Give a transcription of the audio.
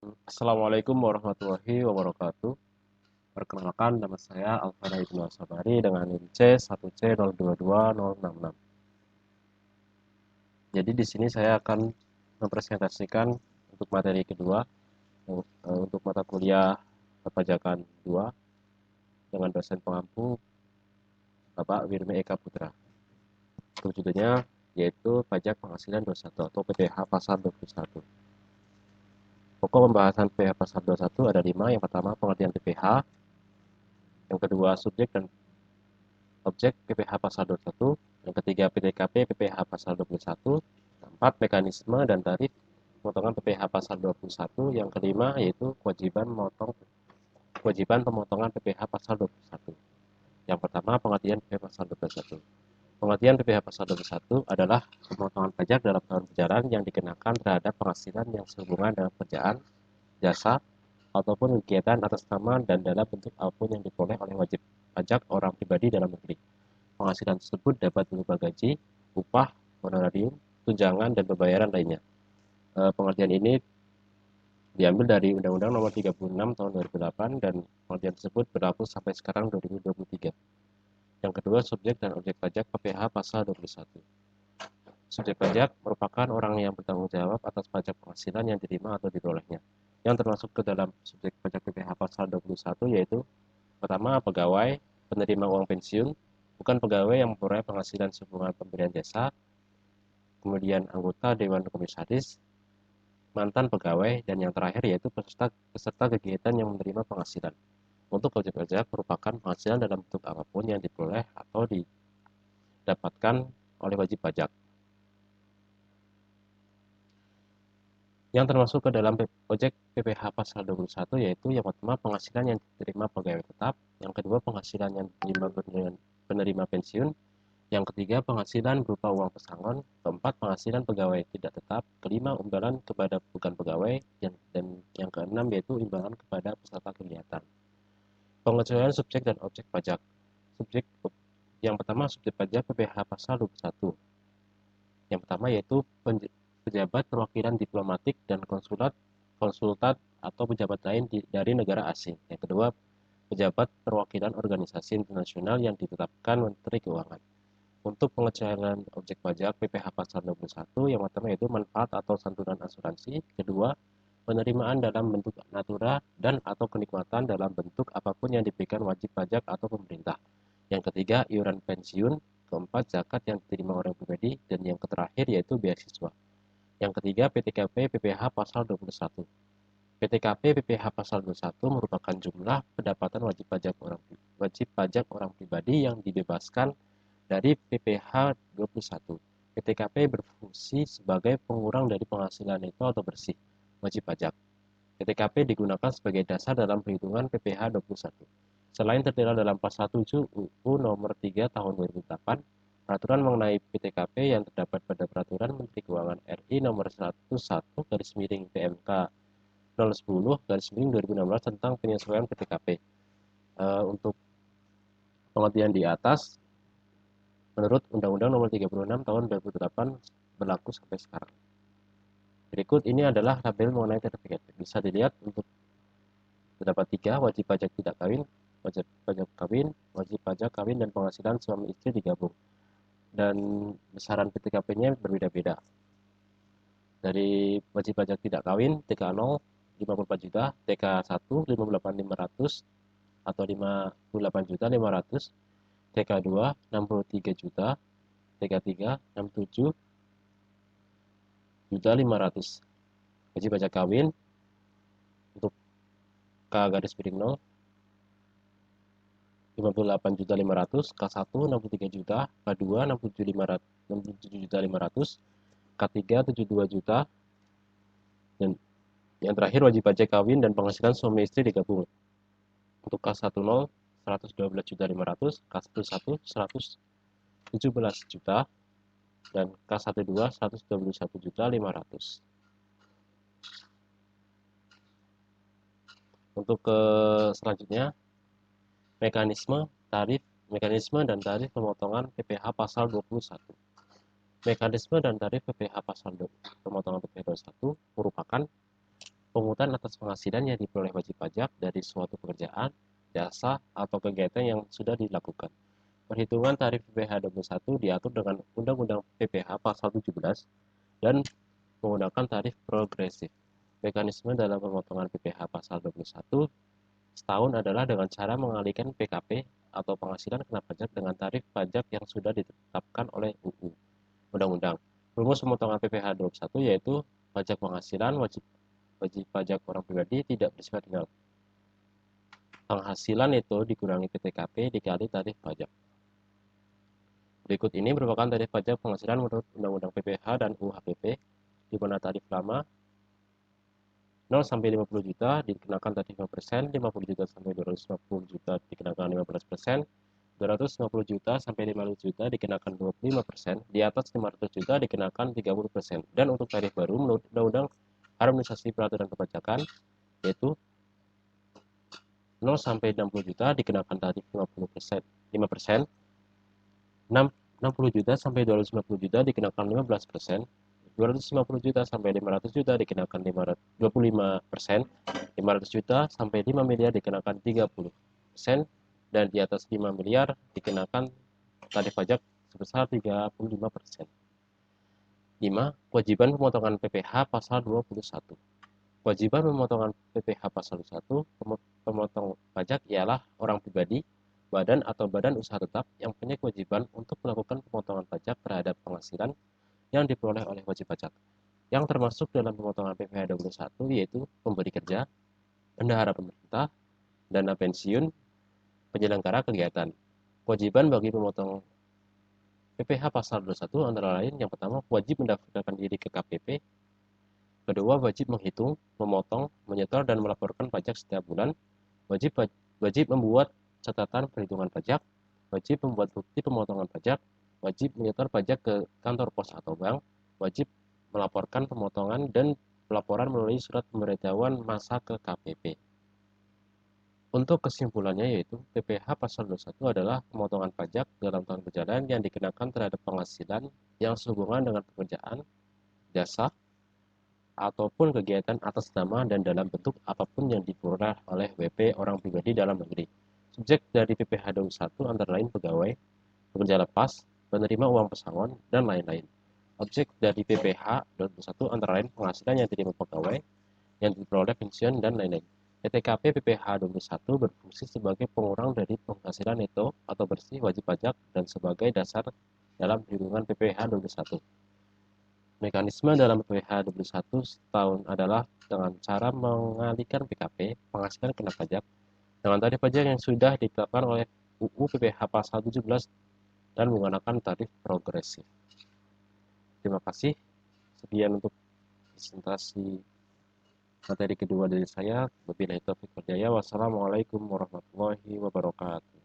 Assalamualaikum warahmatullahi wabarakatuh. Perkenalkan, nama saya Alfana Ibnu Asabari dengan NIM C1C022066. Jadi di sini saya akan mempresentasikan untuk materi kedua untuk mata kuliah perpajakan 2 dengan dosen pengampu Bapak Wirme Eka Putra. Judulnya yaitu pajak penghasilan 21 atau PPh pasal 21. Pokok pembahasan PPh pasal 21 ada 5. Yang pertama pengertian PPh, yang kedua subjek dan objek PPh pasal 21, yang ketiga PTKP PPh pasal 21, keempat mekanisme dan tarif pemotongan PPh pasal 21, yang kelima yaitu kewajiban pemotongan PPh pasal 21. Yang pertama pengertian PPh pasal 21. Pengertian PPh pasal 21 adalah pemotongan pajak dalam tahun berjalan yang dikenakan terhadap penghasilan yang sehubungan dengan pekerjaan, jasa, ataupun kegiatan atas nama dan dalam bentuk apapun yang diperoleh oleh wajib pajak orang pribadi dalam negeri. Penghasilan tersebut dapat berupa gaji, upah, honorarium, tunjangan, dan pembayaran lainnya. Pengertian ini diambil dari Undang-Undang Nomor 36 Tahun 2008 dan pengertian tersebut berlaku sampai sekarang 2023. Yang kedua, subjek dan objek pajak PPh pasal 21. Subjek pajak merupakan orang yang bertanggung jawab atas pajak penghasilan yang diterima atau diperolehnya. Yang termasuk ke dalam subjek pajak PPh pasal 21 yaitu pertama, pegawai penerima uang pensiun, bukan pegawai yang memperoleh penghasilan sehubungan pemberian jasa, kemudian anggota Dewan Komisaris, mantan pegawai, dan yang terakhir yaitu peserta kegiatan yang menerima penghasilan. Untuk wajib pajak merupakan penghasilan dalam bentuk apapun yang diperoleh atau didapatkan oleh wajib pajak. Yang termasuk ke dalam objek PPh pasal 21 yaitu yang pertama penghasilan yang diterima pegawai tetap, yang kedua penghasilan yang diterima penerima pensiun, yang ketiga penghasilan berupa uang pesangon, keempat penghasilan pegawai tidak tetap, kelima imbalan kepada bukan pegawai, dan yang keenam yaitu imbalan kepada peserta kegiatan. Pengecualian subjek dan objek pajak. Subjek yang pertama subjek pajak PPh pasal 21. Yang pertama yaitu pejabat perwakilan diplomatik dan konsultan atau pejabat lain dari negara asing. Yang kedua, pejabat perwakilan organisasi internasional yang ditetapkan Menteri Keuangan. Untuk pengecualian objek pajak PPh pasal 21, yang pertama yaitu manfaat atau santunan asuransi. Kedua, penerimaan dalam bentuk natura dan atau kenikmatan dalam bentuk apapun yang diberikan wajib pajak atau pemerintah. Yang ketiga, iuran pensiun. Keempat, zakat yang diterima orang pribadi. Dan yang terakhir yaitu beasiswa. Yang ketiga, PTKP PPh pasal 21. PTKP PPh pasal 21 merupakan jumlah pendapatan wajib pajak orang pribadi yang dibebaskan dari PPh 21. PTKP berfungsi sebagai pengurang dari penghasilan neto atau bersih wajib pajak. PTKP digunakan sebagai dasar dalam perhitungan PPh 21. Selain tertera dalam pasal 7 UU nomor 3 tahun 2008, peraturan mengenai PTKP yang terdapat pada peraturan Menteri Keuangan RI nomor 101 garis miring PMK 010 garis miring 2016 tentang penyesuaian PTKP. Untuk pengertian di atas, menurut Undang-Undang Nomor 36 Tahun 2008 berlaku sampai sekarang. Berikut ini adalah tabel mengenai sertifikat. Bisa dilihat untuk terdapat 3, wajib pajak tidak kawin, wajib pajak kawin, wajib pajak kawin dan penghasilan suami istri digabung. Dan besaran PTKP-nya berbeda-beda. Dari wajib pajak tidak kawin, TK0 54 juta, TK1 58.500 atau 58.500, TK2 63 juta, TK3 67 juta 500. Wajib pajak kawin untuk K garis miring 0 58.500, K1 63 juta, K2 67 juta 500, K3 72 juta, dan yang terakhir wajib pajak kawin dan penghasilan suami istri digabung. Untuk K10 112 juta 500, K11 117 juta, dan K12 121 juta 500. Untuk ke selanjutnya, mekanisme dan tarif pemotongan PPh pasal 21. Mekanisme dan tarif PPh pasal pemotongan PPh 21 merupakan pungutan atas penghasilan yang diperoleh wajib pajak dari suatu pekerjaan, jasa, atau kegiatan yang sudah dilakukan. Perhitungan tarif PPh 21 diatur dengan Undang-Undang PPh Pasal 17 dan menggunakan tarif progresif. Mekanisme dalam pemotongan PPh Pasal 21 setahun adalah dengan cara mengalihkan PKP atau penghasilan kena pajak dengan tarif pajak yang sudah ditetapkan oleh UU Undang-Undang. Rumus pemotongan PPh 21 yaitu pajak penghasilan wajib pajak orang pribadi tidak bersifat final. Penghasilan itu dikurangi PTKP dikali tarif pajak. Berikut ini merupakan tarif pajak penghasilan menurut Undang-Undang PPh dan UHPP, di mana tarif lama 0 sampai 50 juta dikenakan tarif 5%, 50 juta sampai 250 juta dikenakan 15%, 250 juta sampai 500 juta dikenakan 25%, di atas 500 juta dikenakan 30%. Dan untuk tarif baru menurut Undang-Undang Harmonisasi Peraturan Perpajakan yaitu 0 sampai 60 juta dikenakan tarif 50%, 5%, 60 juta sampai 250 juta dikenakan 15%, 250 juta sampai 500 juta dikenakan 25%, 500 juta sampai 5 miliar dikenakan 30%, dan di atas 5 miliar dikenakan tarif pajak sebesar 35%. 5. Kewajiban pemotongan PPh Pasal 21. Kewajiban pemotongan PPh Pasal 21, pemotong pajak ialah orang pribadi, badan atau badan usaha tetap yang punya kewajiban untuk melakukan pemotongan pajak terhadap penghasilan yang diperoleh oleh wajib pajak. Yang termasuk dalam pemotongan PPh 21 yaitu pemberi kerja, bendahara pemerintah, dana pensiun, penyelenggara kegiatan. Kewajiban bagi pemotong PPh Pasal 21 antara lain yang pertama wajib mendaftarkan diri ke KPP, kedua wajib menghitung, memotong, menyetor dan melaporkan pajak setiap bulan, wajib membuat catatan perhitungan pajak, wajib membuat bukti pemotongan pajak, wajib menyetor pajak ke kantor pos atau bank, wajib melaporkan pemotongan dan pelaporan melalui surat pemberitahuan masa ke KPP. Untuk kesimpulannya yaitu PPh Pasal 21 adalah pemotongan pajak dalam tahun berjalan yang dikenakan terhadap penghasilan yang sehubungan dengan pekerjaan, jasa, ataupun kegiatan atas nama dan dalam bentuk apapun yang diperoleh oleh WP orang pribadi dalam negeri. Subjek dari PPh 21 antara lain pegawai, pekerja lepas, penerima uang pesangon, dan lain-lain. Objek dari PPh 21 antara lain penghasilan yang diterima pegawai, yang diperoleh pensiun, dan lain-lain. PTKP PPh 21 berfungsi sebagai pengurang dari penghasilan neto atau bersih wajib pajak dan sebagai dasar dalam perhitungan PPh 21. Mekanisme dalam PPh 21 setahun adalah dengan cara mengalihkan PKP, penghasilan kena pajak, dengan tarif pajak yang sudah ditetapkan oleh UU PPh Pasal 17 dan menggunakan tarif progresif. Terima kasih. Sekian untuk presentasi materi kedua dari saya. Wabillahi taufiq wal hidayah. Wassalamualaikum warahmatullahi wabarakatuh.